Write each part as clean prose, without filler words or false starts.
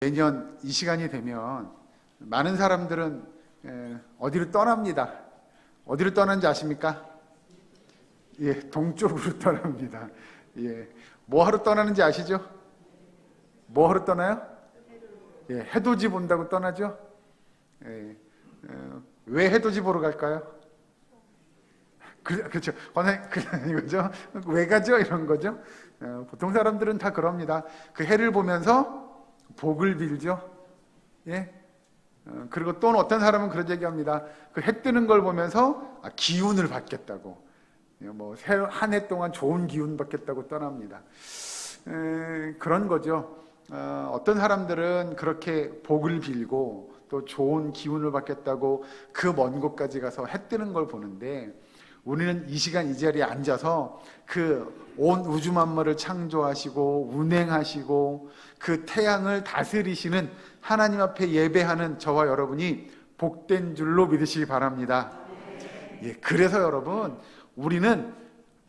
매년 이 시간이 되면 많은 사람들은 어디로 떠납니다. 어디로 떠나는지 아십니까? 예, 동쪽으로 떠납니다. 예, 뭐 하러 떠나는지 아시죠? 뭐 하러 떠나요? 예, 해돋이 본다고 떠나죠? 예, 왜 해돋이 보러 갈까요? 그렇죠. 이거죠. 왜 가죠? 이런 거죠. 보통 사람들은 다 그럽니다. 그 해를 보면서 복을 빌죠. 예. 그리고 또 어떤 사람은 그런 얘기합니다. 그 해 뜨는 걸 보면서 기운을 받겠다고. 뭐 한 해 동안 좋은 기운 받겠다고 떠납니다. 그런 거죠. 어떤 사람들은 그렇게 복을 빌고 또 좋은 기운을 받겠다고 그 먼 곳까지 가서 해 뜨는 걸 보는데, 우리는 이 시간 이 자리에 앉아서 그 온 우주 만물을 창조하시고 운행하시고 그 태양을 다스리시는 하나님 앞에 예배하는 저와 여러분이 복된 줄로 믿으시기 바랍니다. 예, 그래서 여러분, 우리는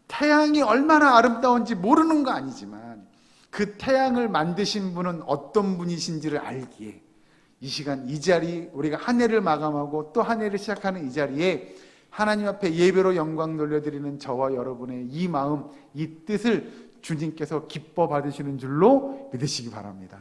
태양이 얼마나 아름다운지 모르는 거 아니지만 그 태양을 만드신 분은 어떤 분이신지를 알기에 이 시간 이 자리, 우리가 한 해를 마감하고 또 한 해를 시작하는 이 자리에 하나님 앞에 예배로 영광 돌려드리는 저와 여러분의 이 마음, 이 뜻을 주님께서 기뻐 받으시는 줄로 믿으시기 바랍니다.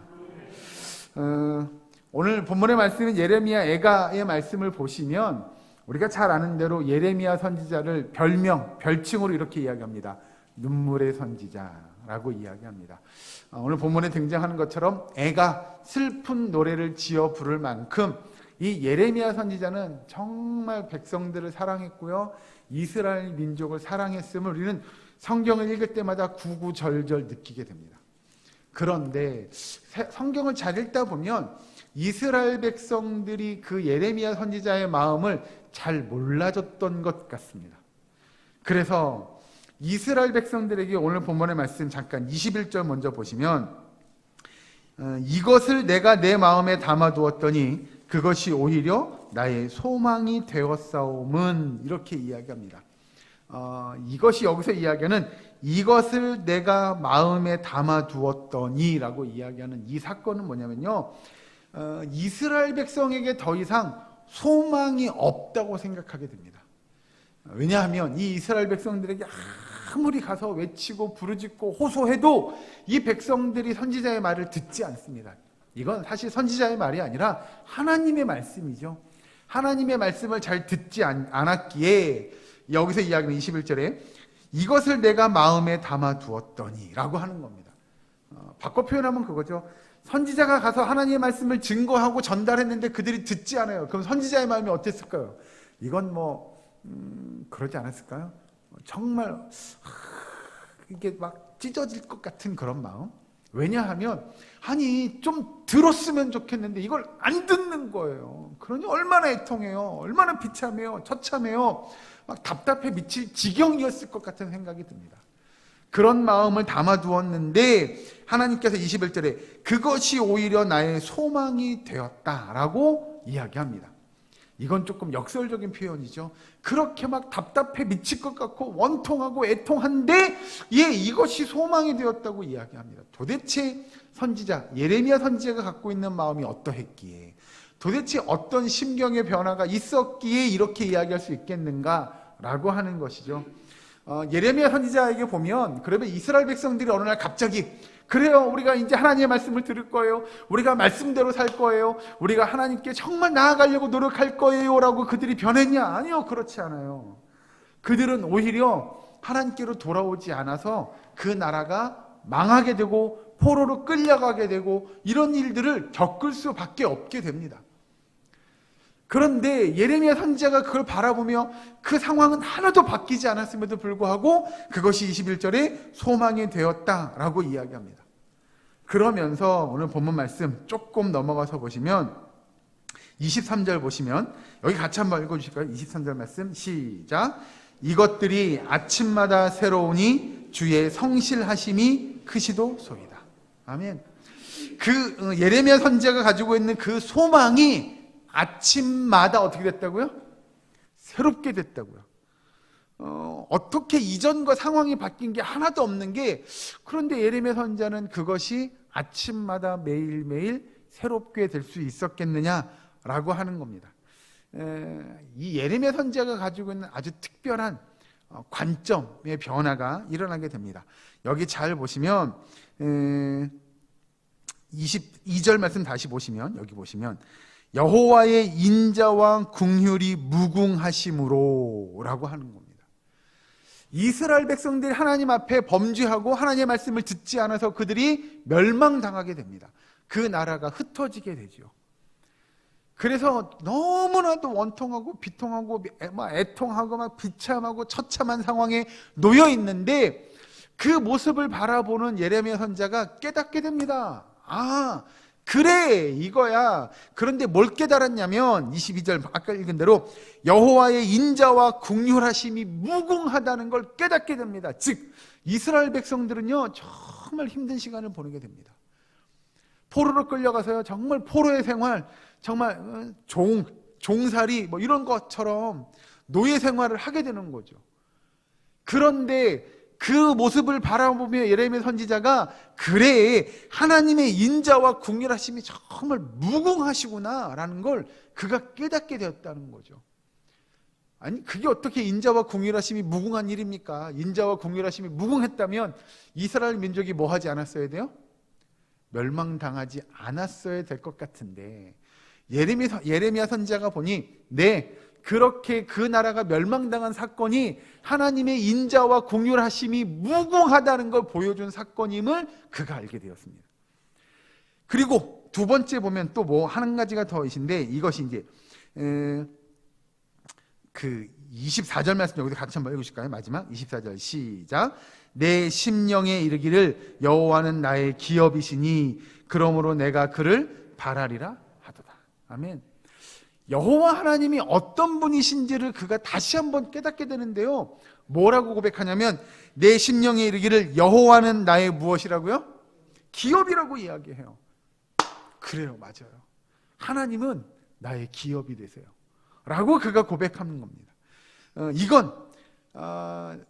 오늘 본문의 말씀은 예레미야 애가의 말씀을 보시면 우리가 잘 아는 대로 예레미야 선지자를 별칭으로 이렇게 이야기합니다. 눈물의 선지자라고 이야기합니다. 오늘 본문에 등장하는 것처럼 애가 슬픈 노래를 지어 부를 만큼 이 예레미야 선지자는 정말 백성들을 사랑했고요, 이스라엘 민족을 사랑했음을 우리는 성경을 읽을 때마다 구구절절 느끼게 됩니다. 그런데 성경을 잘 읽다 보면 이스라엘 백성들이 그 예레미야 선지자의 마음을 잘 몰라줬던 것 같습니다. 그래서 이스라엘 백성들에게 오늘 본문의 말씀 잠깐 21절 먼저 보시면, 이것을 내가 내 마음에 담아두었더니 그것이 오히려 나의 소망이 되었사옴은, 이렇게 이야기합니다. 이것이 여기서 이야기하는 이것을 내가 마음에 담아두었더니 라고 이야기하는 이 사건은 뭐냐면요, 이스라엘 백성에게 더 이상 소망이 없다고 생각하게 됩니다. 왜냐하면 이 이스라엘 백성들에게 아무리 가서 외치고 부르짖고 호소해도 이 백성들이 선지자의 말을 듣지 않습니다. 이건 사실 선지자의 말이 아니라 하나님의 말씀이죠. 하나님의 말씀을 잘 듣지 않았기에 여기서 이야기는 21절에 이것을 내가 마음에 담아두었더니 라고 하는 겁니다. 바꿔 표현하면 그거죠. 선지자가 가서 하나님의 말씀을 증거하고 전달했는데 그들이 듣지 않아요. 그럼 선지자의 마음이 어땠을까요? 이건 그러지 않았을까요? 정말 이게 막 찢어질 것 같은 그런 마음. 왜냐하면 아니 좀 들었으면 좋겠는데 이걸 안 듣는 거예요. 그러니 얼마나 애통해요. 얼마나 비참해요. 처참해요. 막 답답해 미칠 지경이었을 것 같은 생각이 듭니다. 그런 마음을 담아두었는데 하나님께서 21절에 그것이 오히려 나의 소망이 되었다라고 이야기합니다. 이건 조금 역설적인 표현이죠. 그렇게 막 답답해 미칠 것 같고 원통하고 애통한데 이것이 소망이 되었다고 이야기합니다. 도대체 선지자 예레미야 선지자가 갖고 있는 마음이 어떠했기에, 도대체 어떤 심경의 변화가 있었기에 이렇게 이야기할 수 있겠는가라고 하는 것이죠. 예레미야 선지자에게 보면 그러면 이스라엘 백성들이 어느 날 갑자기 그래요, 우리가 이제 하나님의 말씀을 들을 거예요, 우리가 말씀대로 살 거예요, 우리가 하나님께 정말 나아가려고 노력할 거예요 라고 그들이 변했냐? 아니요, 그렇지 않아요. 그들은 오히려 하나님께로 돌아오지 않아서 그 나라가 망하게 되고 포로로 끌려가게 되고 이런 일들을 겪을 수밖에 없게 됩니다. 그런데 예레미야 선지자가 그걸 바라보며 그 상황은 하나도 바뀌지 않았음에도 불구하고 그것이 21절에 소망이 되었다라고 이야기합니다. 그러면서 오늘 본문 말씀 조금 넘어가서 보시면 23절 보시면, 여기 같이 한번 읽어주실까요? 23절 말씀 시작. 이것들이 아침마다 새로우니 주의 성실하심이 크시도소이다. 아멘. 그 예레미야 선지자가 가지고 있는 그 소망이 아침마다 어떻게 됐다고요? 새롭게 됐다고요. 어떻게 이전과 상황이 바뀐 게 하나도 없는 게, 그런데 예레미야 선지자는 그것이 아침마다 매일매일 새롭게 될 수 있었겠느냐라고 하는 겁니다. 이 예레미야 선지자가 가지고 있는 아주 특별한 관점의 변화가 일어나게 됩니다. 여기 잘 보시면 22절 말씀 다시 보시면, 여기 보시면 여호와의 인자와 긍휼이 무궁하심으로 라고 하는 겁니다. 이스라엘 백성들이 하나님 앞에 범죄하고 하나님의 말씀을 듣지 않아서 그들이 멸망당하게 됩니다. 그 나라가 흩어지게 되죠. 그래서 너무나도 원통하고 비통하고 애통하고 막 비참하고 처참한 상황에 놓여 있는데, 그 모습을 바라보는 예레미야 선지자가 깨닫게 됩니다. 아, 그래, 이거야. 그런데 뭘 깨달았냐면 22절 아까 읽은 대로 여호와의 인자와 긍휼하심이 무궁하다는 걸 깨닫게 됩니다. 즉 이스라엘 백성들은요 정말 힘든 시간을 보내게 됩니다. 포로로 끌려가서요 정말 포로의 생활, 정말 종살이 뭐 이런 것처럼 노예 생활을 하게 되는 거죠. 그런데 그 모습을 바라보며 예레미야 선지자가 그래, 하나님의 인자와 긍휼하심이 정말 무궁하시구나 라는 걸 그가 깨닫게 되었다는 거죠. 아니, 그게 어떻게 인자와 긍휼하심이 무궁한 일입니까? 인자와 긍휼하심이 무궁했다면 이스라엘 민족이 뭐 하지 않았어야 돼요? 멸망당하지 않았어야 될 것 같은데, 예레미야 선지자가 보니 네, 그렇게 그 나라가 멸망당한 사건이 하나님의 인자와 긍휼하심이 무궁하다는 걸 보여준 사건임을 그가 알게 되었습니다. 그리고 두 번째 보면 또 뭐 한 가지가 더 있는데, 이것이 이제 그 24절 말씀 여기서 같이 한번 읽으실까요? 마지막 24절 시작. 내 심령에 이르기를 여호와는 나의 기업이시니 그러므로 내가 그를 바라리라 하도다. 아멘. 여호와 하나님이 어떤 분이신지를 그가 다시 한번 깨닫게 되는데요, 뭐라고 고백하냐면 내 심령에 이르기를 여호와는 나의 무엇이라고요? 기업이라고 이야기해요. 그래요, 맞아요. 하나님은 나의 기업이 되세요 라고 그가 고백하는 겁니다. 이건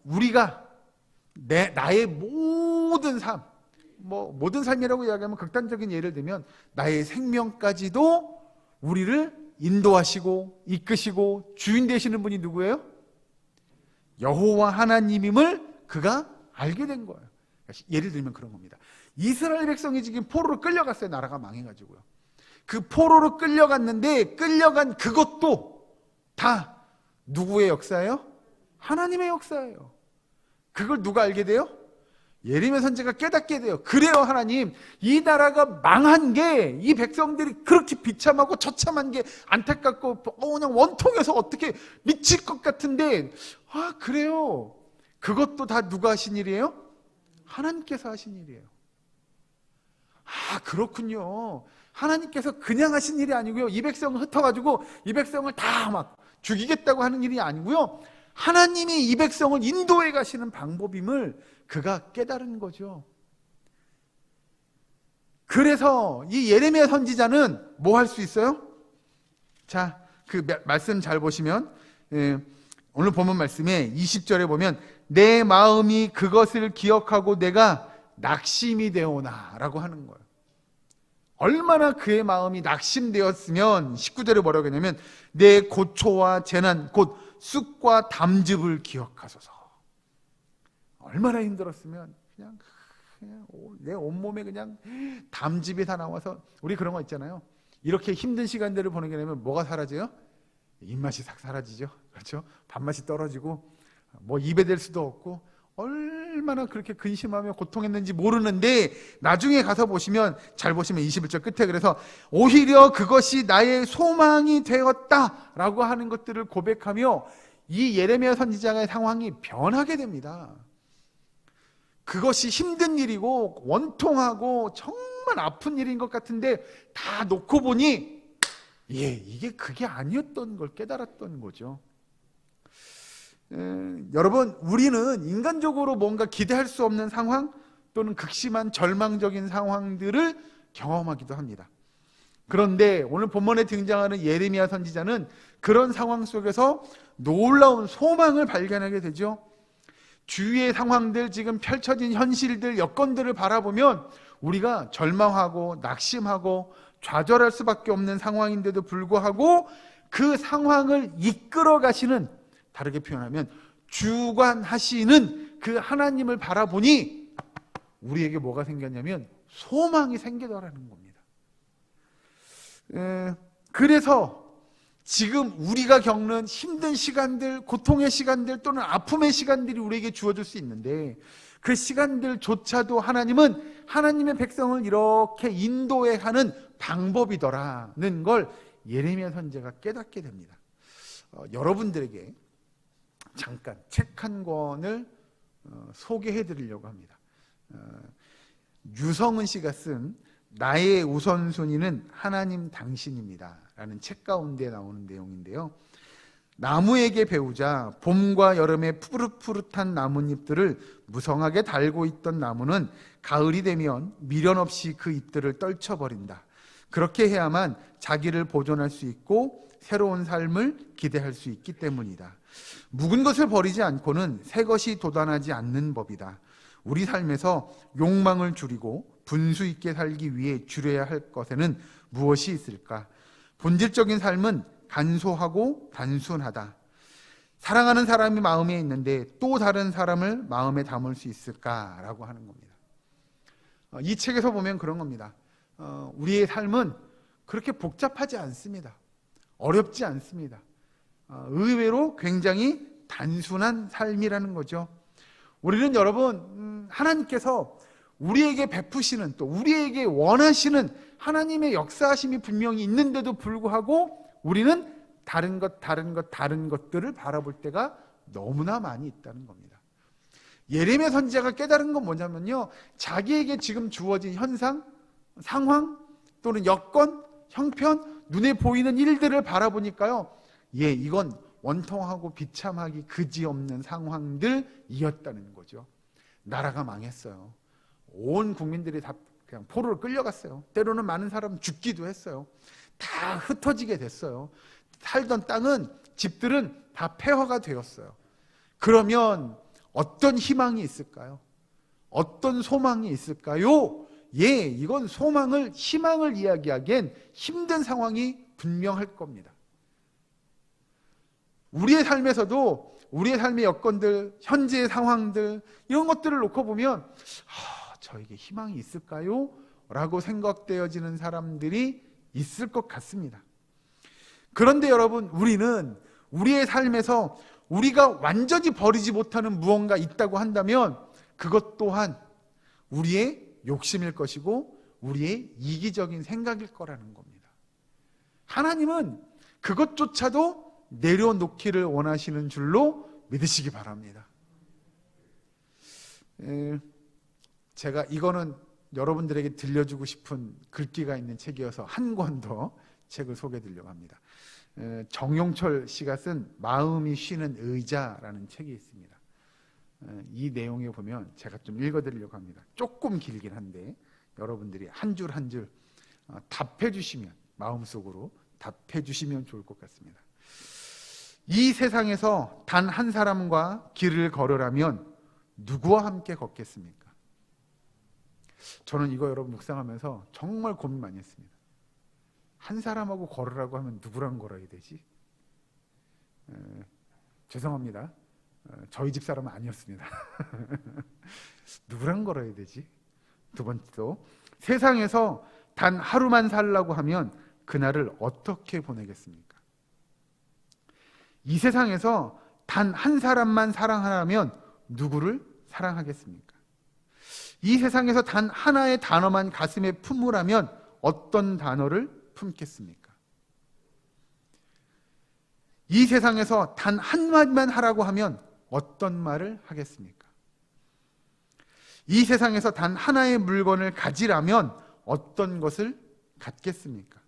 우리가 나의 모든 삶, 뭐 모든 삶이라고 이야기하면 극단적인 예를 들면 나의 생명까지도 우리를 인도하시고 이끄시고 주인 되시는 분이 누구예요? 여호와 하나님임을 그가 알게 된 거예요. 예를 들면 그런 겁니다. 이스라엘 백성이 지금 포로로 끌려갔어요. 나라가 망해가지고요. 그 포로로 끌려갔는데 끌려간 그것도 다 누구의 역사예요? 하나님의 역사예요. 그걸 누가 알게 돼요? 예레미야 선지자가 깨닫게 돼요. 그래요, 하나님, 이 나라가 망한 게 이 백성들이 그렇게 비참하고 처참한 게 안타깝고 그냥 원통해서 어떻게 미칠 것 같은데, 아 그래요, 그것도 다 누가 하신 일이에요? 하나님께서 하신 일이에요. 아 그렇군요. 하나님께서 그냥 하신 일이 아니고요, 이 백성을 흩어가지고 이 백성을 다 막 죽이겠다고 하는 일이 아니고요, 하나님이 이 백성을 인도해 가시는 방법임을 그가 깨달은 거죠. 그래서 이 예레미야 선지자는 뭐 할 수 있어요? 자, 그 말씀 잘 보시면 오늘 본문 말씀에 20절에 보면 내 마음이 그것을 기억하고 내가 낙심이 되오나 라고 하는 거예요. 얼마나 그의 마음이 낙심되었으면 19절에 뭐라고 했냐면 내 고초와 재난 곧 쑥과 담즙을 기억하소서. 얼마나 힘들었으면 그냥 내 온몸에 그냥 담즙이 다 나와서, 우리 그런 거 있잖아요. 이렇게 힘든 시간들을 보내게 되면 뭐가 사라져요? 입맛이 싹 사라지죠. 그렇죠? 밥맛이 떨어지고 뭐 입에 댈 수도 없고 얼마나 그렇게 근심하며 고통했는지 모르는데, 나중에 가서 보시면, 잘 보시면 21절 끝에 그래서 오히려 그것이 나의 소망이 되었다라고 하는 것들을 고백하며 이 예레미야 선지자의 상황이 변하게 됩니다. 그것이 힘든 일이고 원통하고 정말 아픈 일인 것 같은데 다 놓고 보니 이게 그게 아니었던 걸 깨달았던 거죠. 여러분, 우리는 인간적으로 뭔가 기대할 수 없는 상황 또는 극심한 절망적인 상황들을 경험하기도 합니다. 그런데 오늘 본문에 등장하는 예레미야 선지자는 그런 상황 속에서 놀라운 소망을 발견하게 되죠. 주위의 상황들, 지금 펼쳐진 현실들, 여건들을 바라보면 우리가 절망하고 낙심하고 좌절할 수밖에 없는 상황인데도 불구하고 그 상황을 이끌어 가시는, 다르게 표현하면 주관하시는 그 하나님을 바라보니 우리에게 뭐가 생겼냐면 소망이 생기더라는 겁니다. 그래서 지금 우리가 겪는 힘든 시간들, 고통의 시간들 또는 아픔의 시간들이 우리에게 주어질 수 있는데, 그 시간들조차도 하나님은 하나님의 백성을 이렇게 인도해 가는 방법이더라는 걸 예레미야 선지자가 깨닫게 됩니다. 여러분들에게 잠깐 책 한 권을 소개해 드리려고 합니다. 유성은 씨가 쓴 나의 우선순위는 하나님 당신입니다 라는 책 가운데 나오는 내용인데요, 나무에게 배우자 봄과 여름에 푸릇푸릇한 나뭇잎들을 무성하게 달고 있던 나무는 가을이 되면 미련 없이 그 잎들을 떨쳐버린다. 그렇게 해야만 자기를 보존할 수 있고 새로운 삶을 기대할 수 있기 때문이다. 묵은 것을 버리지 않고는 새 것이 돋아나지 않는 법이다. 우리 삶에서 욕망을 줄이고 분수 있게 살기 위해 줄여야 할 것에는 무엇이 있을까? 본질적인 삶은 간소하고 단순하다. 사랑하는 사람이 마음에 있는데 또 다른 사람을 마음에 담을 수 있을까라고 하는 겁니다. 이 책에서 보면 그런 겁니다. 우리의 삶은 그렇게 복잡하지 않습니다. 어렵지 않습니다. 의외로 굉장히 단순한 삶이라는 거죠. 우리는 여러분, 하나님께서 우리에게 베푸시는, 또 우리에게 원하시는 하나님의 역사하심이 분명히 있는데도 불구하고 우리는 다른 것들을 바라볼 때가 너무나 많이 있다는 겁니다. 예레미야 선지자가 깨달은 건 뭐냐면요, 자기에게 지금 주어진 현상, 상황 또는 여건, 형편, 눈에 보이는 일들을 바라보니까요, 이건 원통하고 비참하기 그지없는 상황들이었다는 거죠. 나라가 망했어요. 온 국민들이 다 그냥 포로로 끌려갔어요. 때로는 많은 사람 죽기도 했어요. 다 흩어지게 됐어요. 살던 땅은, 집들은 다 폐허가 되었어요. 그러면 어떤 희망이 있을까요? 어떤 소망이 있을까요? 이건 희망을 이야기하기엔 힘든 상황이 분명할 겁니다. 우리의 삶에서도 우리의 삶의 여건들, 현재의 상황들, 이런 것들을 놓고 보면 저에게 희망이 있을까요? 라고 생각되어지는 사람들이 있을 것 같습니다. 그런데 여러분, 우리는 우리의 삶에서 우리가 완전히 버리지 못하는 무언가 있다고 한다면 그것 또한 우리의 욕심일 것이고 우리의 이기적인 생각일 거라는 겁니다. 하나님은 그것조차도 내려놓기를 원하시는 줄로 믿으시기 바랍니다. 제가 이거는 여러분들에게 들려주고 싶은 글귀가 있는 책이어서 한 권 더 책을 소개해드리려고 합니다. 정용철 씨가 쓴 마음이 쉬는 의자라는 책이 있습니다. 이 내용에 보면 제가 좀 읽어드리려고 합니다. 조금 길긴 한데 여러분들이 한 줄 한 줄 답해주시면, 마음속으로 답해주시면 좋을 것 같습니다. 이 세상에서 단 한 사람과 길을 걸으라면 누구와 함께 걷겠습니까? 저는 이거 여러분 묵상하면서 정말 고민 많이 했습니다. 한 사람하고 걸으라고 하면 누구랑 걸어야 되지? 죄송합니다. 저희 집 사람은 아니었습니다. 누구랑 걸어야 되지? 두 번째도, 세상에서 단 하루만 살라고 하면 그날을 어떻게 보내겠습니까? 이 세상에서 단 한 사람만 사랑하라면 누구를 사랑하겠습니까? 이 세상에서 단 하나의 단어만 가슴에 품으라면 어떤 단어를 품겠습니까? 이 세상에서 단 한마디만 하라고 하면 어떤 말을 하겠습니까? 이 세상에서 단 하나의 물건을 가지라면 어떤 것을 갖겠습니까?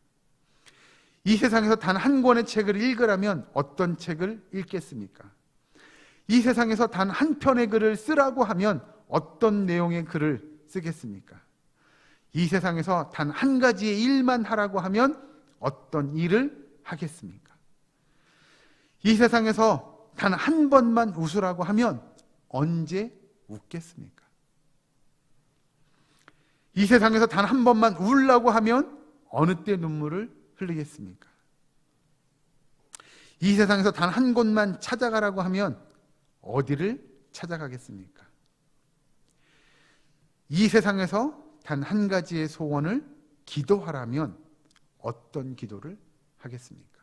이 세상에서 단 한 권의 책을 읽으라면 어떤 책을 읽겠습니까? 이 세상에서 단 한 편의 글을 쓰라고 하면 어떤 내용의 글을 쓰겠습니까? 이 세상에서 단 한 가지의 일만 하라고 하면 어떤 일을 하겠습니까? 이 세상에서 단 한 번만 웃으라고 하면 언제 웃겠습니까? 이 세상에서 단 한 번만 울라고 하면 어느 때 눈물을 흘리겠습니까? 이 세상에서 단 한 곳만 찾아가라고 하면 어디를 찾아가겠습니까? 이 세상에서 단 한 가지의 소원을 기도하라면 어떤 기도를 하겠습니까?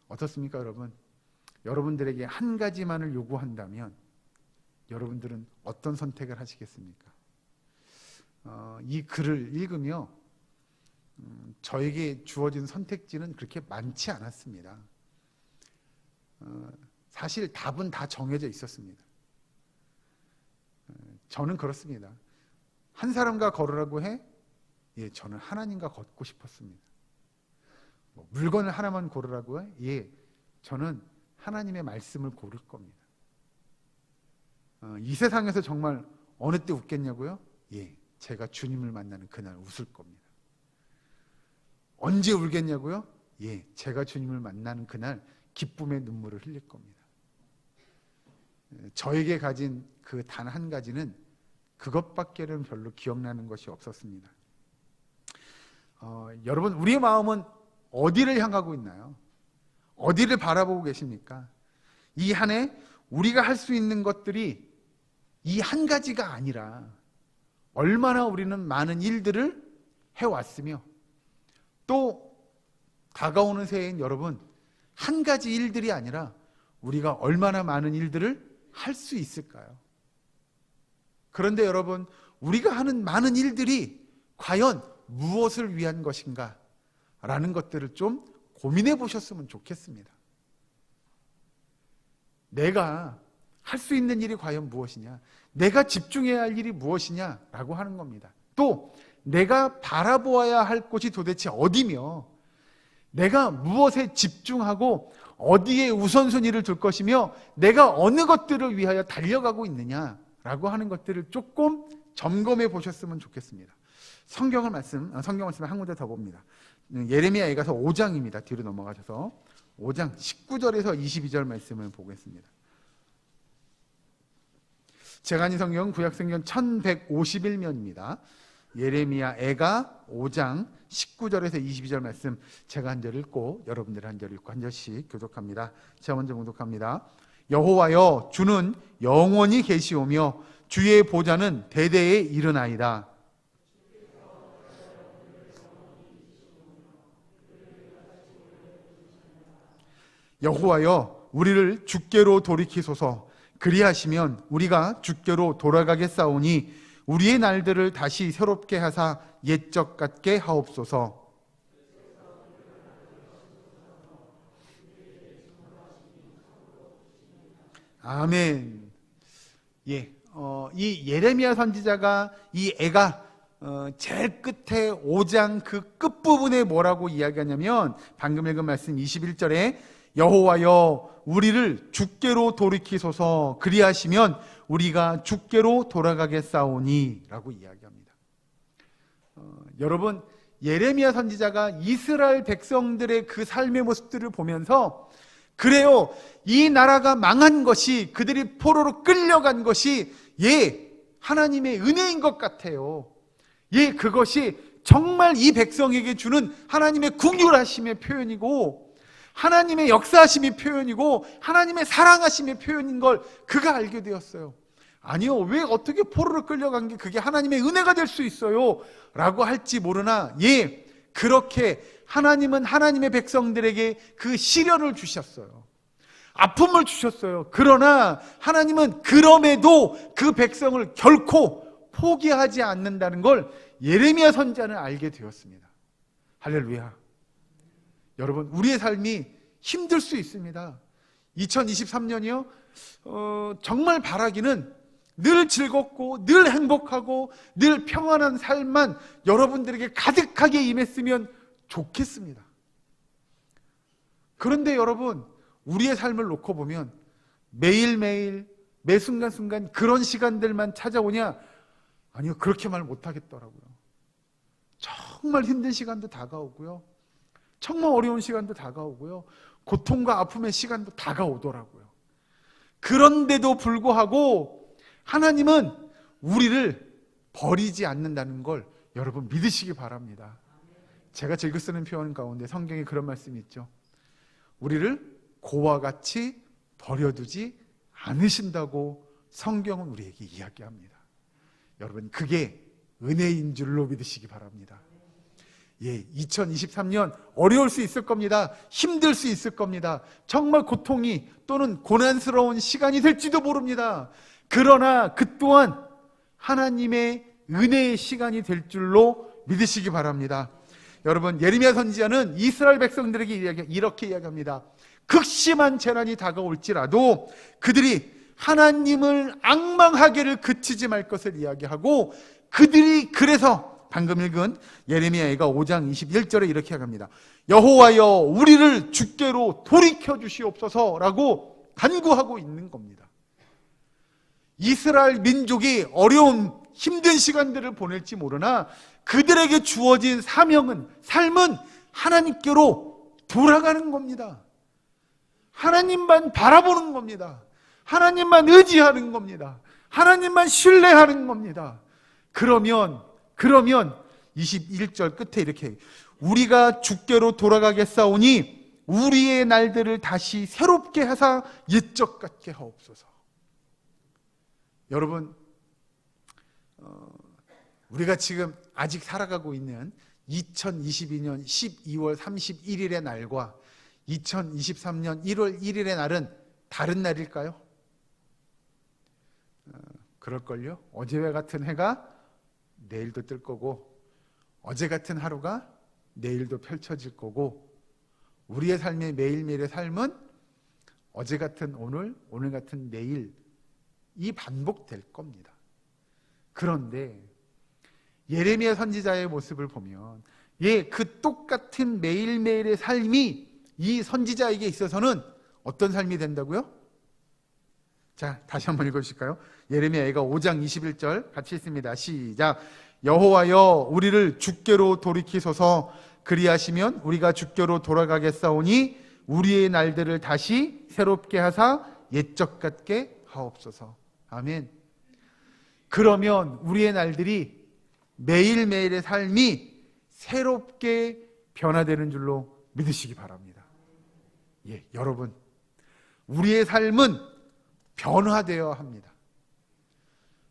어떻습니까, 여러분? 여러분들에게 한 가지만을 요구한다면 여러분들은 어떤 선택을 하시겠습니까? 이 글을 읽으며 저에게 주어진 선택지는 그렇게 많지 않았습니다. 사실 답은 다 정해져 있었습니다. 저는 그렇습니다. 한 사람과 걸으라고 해? 예, 저는 하나님과 걷고 싶었습니다. 물건을 하나만 고르라고 해? 예, 저는 하나님의 말씀을 고를 겁니다. 이 세상에서 정말 어느 때 웃겠냐고요? 예, 제가 주님을 만나는 그날 웃을 겁니다. 언제 울겠냐고요? 예, 제가 주님을 만나는 그날 기쁨의 눈물을 흘릴 겁니다. 저에게 가진 그 단 한 가지는 그것밖에는 별로 기억나는 것이 없었습니다. 여러분, 우리의 마음은 어디를 향하고 있나요? 어디를 바라보고 계십니까? 이 한 해 우리가 할 수 있는 것들이 이 한 가지가 아니라 얼마나 우리는 많은 일들을 해왔으며 또 다가오는 새해엔 여러분 한 가지 일들이 아니라 우리가 얼마나 많은 일들을 할 수 있을까요? 그런데 여러분, 우리가 하는 많은 일들이 과연 무엇을 위한 것인가? 라는 것들을 좀 고민해 보셨으면 좋겠습니다. 내가 할 수 있는 일이 과연 무엇이냐? 내가 집중해야 할 일이 무엇이냐라고 하는 겁니다. 또 내가 바라보아야 할 곳이 도대체 어디며 내가 무엇에 집중하고 어디에 우선순위를 둘 것이며 내가 어느 것들을 위하여 달려가고 있느냐라고 하는 것들을 조금 점검해 보셨으면 좋겠습니다. 성경 말씀 한 군데 더 봅니다. 예레미야 애가서 5장입니다. 뒤로 넘어가셔서 5장 19절에서 22절 말씀을 보겠습니다. 제가 아닌 성경 구약성경 1151면입니다. 예레미야 애가 5장 19절에서 22절 말씀 제가 한 절 읽고 여러분들 한 절 읽고 한 절씩 교독합니다. 제가 먼저 교독합니다. 여호와여, 주는 영원히 계시오며 주의 보좌는 대대에 이르나이다. 여호와여, 우리를 주께로 돌이키소서. 그리하시면 우리가 주께로 돌아가겠사오니 우리의 날들을 다시 새롭게 하사 옛적 같게 하옵소서. 아멘. 예, 이 예레미야 선지자가 이 애가 제일 끝에 5장 그 끝부분에 뭐라고 이야기하냐면 방금 읽은 말씀 21절에 여호와여, 우리를 주께로 돌이키소서. 그리하시면 우리가 주께로 돌아가겠사오니 라고 이야기합니다. 여러분, 예레미야 선지자가 이스라엘 백성들의 그 삶의 모습들을 보면서 그래요, 이 나라가 망한 것이, 그들이 포로로 끌려간 것이 하나님의 은혜인 것 같아요. 그것이 정말 이 백성에게 주는 하나님의 긍휼하심의 표현이고 하나님의 역사하심의 표현이고 하나님의 사랑하심의 표현인 걸 그가 알게 되었어요. 아니요, 왜 어떻게 포로로 끌려간 게 그게 하나님의 은혜가 될 수 있어요? 라고 할지 모르나 그렇게 하나님은 하나님의 백성들에게 그 시련을 주셨어요. 아픔을 주셨어요. 그러나 하나님은 그럼에도 그 백성을 결코 포기하지 않는다는 걸 예레미야 선지자는 알게 되었습니다. 할렐루야. 여러분, 우리의 삶이 힘들 수 있습니다. 2023년이요 정말 바라기는 늘 즐겁고 늘 행복하고 늘 평안한 삶만 여러분들에게 가득하게 임했으면 좋겠습니다. 그런데 여러분, 우리의 삶을 놓고 보면 매일매일 매 순간순간 그런 시간들만 찾아오냐? 아니요, 그렇게 말 못하겠더라고요. 정말 힘든 시간도 다가오고요, 정말 어려운 시간도 다가오고요, 고통과 아픔의 시간도 다가오더라고요. 그런데도 불구하고 하나님은 우리를 버리지 않는다는 걸 여러분 믿으시기 바랍니다. 제가 즐겨 쓰는 표현 가운데 성경에 그런 말씀이 있죠. 우리를 고와 같이 버려두지 않으신다고 성경은 우리에게 이야기합니다. 여러분, 그게 은혜인 줄로 믿으시기 바랍니다. 2023년 어려울 수 있을 겁니다. 힘들 수 있을 겁니다. 정말 고통이 또는 고난스러운 시간이 될지도 모릅니다. 그러나 그 또한 하나님의 은혜의 시간이 될 줄로 믿으시기 바랍니다. 여러분, 예레미야 선지자는 이스라엘 백성들에게 이렇게 이야기합니다. 극심한 재난이 다가올지라도 그들이 하나님을 앙망하기를 그치지 말 것을 이야기하고, 그들이 그래서 방금 읽은 예레미야가 5장 21절에 이렇게 이야기합니다. 여호와여, 우리를 주께로 돌이켜 주시옵소서라고 간구하고 있는 겁니다. 이스라엘 민족이 어려운 힘든 시간들을 보낼지 모르나 그들에게 주어진 삶은 하나님께로 돌아가는 겁니다. 하나님만 바라보는 겁니다. 하나님만 의지하는 겁니다. 하나님만 신뢰하는 겁니다. 그러면 21절 끝에 이렇게, 우리가 주께로 돌아가겠사오니 우리의 날들을 다시 새롭게 하사 옛적 같게 하옵소서. 여러분, 우리가 지금 아직 살아가고 있는 2022년 12월 31일의 날과 2023년 1월 1일의 날은 다른 날일까요? 그럴걸요? 어제와 같은 해가 내일도 뜰 거고, 어제 같은 하루가 내일도 펼쳐질 거고, 우리의 삶의 매일매일의 삶은 어제 같은 오늘, 오늘 같은 내일, 이 반복될 겁니다. 그런데 예레미야 선지자의 모습을 보면 그 똑같은 매일매일의 삶이 이 선지자에게 있어서는 어떤 삶이 된다고요? 자, 다시 한번 읽어주실까요? 예레미야가 5장 21절 같이 읽습니다. 시작. 여호와여, 우리를 주께로 돌이키소서. 그리하시면 우리가 주께로 돌아가겠사오니 우리의 날들을 다시 새롭게 하사 옛적 같게 하옵소서. 아멘. 그러면 우리의 날들이, 매일매일의 삶이 새롭게 변화되는 줄로 믿으시기 바랍니다. 여러분, 우리의 삶은 변화되어야 합니다.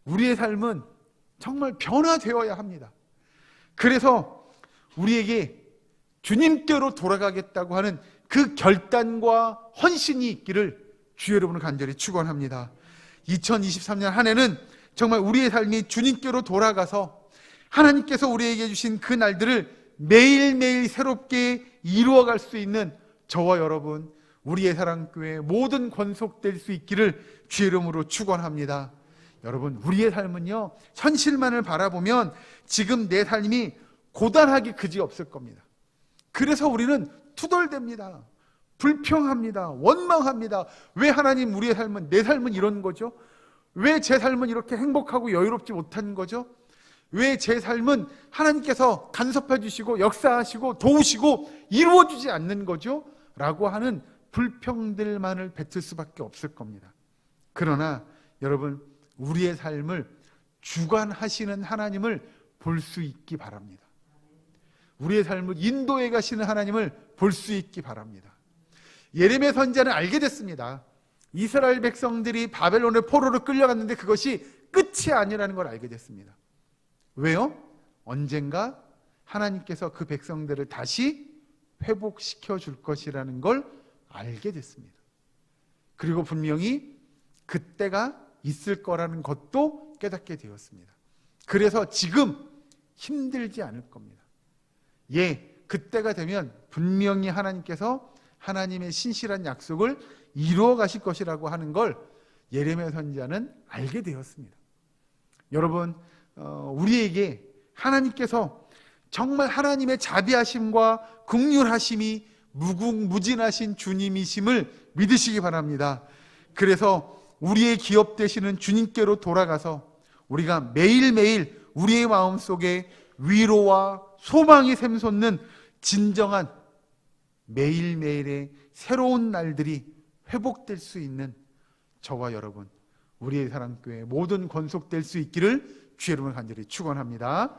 우리의 삶은 정말 변화되어야 합니다. 그래서 우리에게 주님께로 돌아가겠다고 하는 그 결단과 헌신이 있기를 주 여러분을 간절히 축원합니다. 2023년 한 해는 정말 우리의 삶이 주님께로 돌아가서 하나님께서 우리에게 주신 그 날들을 매일매일 새롭게 이루어갈 수 있는 저와 여러분, 우리의 사랑교회 모든 권속될 수 있기를 주 이름으로 축원합니다. 여러분, 우리의 삶은요, 현실만을 바라보면 지금 내 삶이 고단하기 그지없을 겁니다. 그래서 우리는 투덜댑니다. 불평합니다. 원망합니다. 왜 하나님, 우리의 삶은, 내 삶은 이런 거죠? 왜 제 삶은 이렇게 행복하고 여유롭지 못한 거죠? 왜 제 삶은 하나님께서 간섭해 주시고 역사하시고 도우시고 이루어주지 않는 거죠? 라고 하는 불평들만을 뱉을 수밖에 없을 겁니다. 그러나 여러분, 우리의 삶을 주관하시는 하나님을 볼 수 있기 바랍니다. 우리의 삶을 인도해 가시는 하나님을 볼 수 있기 바랍니다. 예레미야 선지자는 알게 됐습니다. 이스라엘 백성들이 바벨론의 포로로 끌려갔는데 그것이 끝이 아니라는 걸 알게 됐습니다. 왜요? 언젠가 하나님께서 그 백성들을 다시 회복시켜 줄 것이라는 걸 알게 됐습니다. 그리고 분명히 그때가 있을 거라는 것도 깨닫게 되었습니다. 그래서 지금 힘들지 않을 겁니다. 그때가 되면 분명히 하나님께서 하나님의 신실한 약속을 이루어 가실 것이라고 하는 걸 예레미야 선지자는 알게 되었습니다. 여러분, 우리에게 하나님께서 정말 하나님의 자비하심과 긍휼하심이 무궁무진하신 주님이심을 믿으시기 바랍니다. 그래서 우리의 기업 되시는 주님께로 돌아가서 우리가 매일매일 우리의 마음속에 위로와 소망이 샘솟는 진정한 매일매일의 새로운 날들이 회복될 수 있는 저와 여러분, 우리의 사랑교회 모든 권속될 수 있기를 주 여러분 간절히 축원합니다.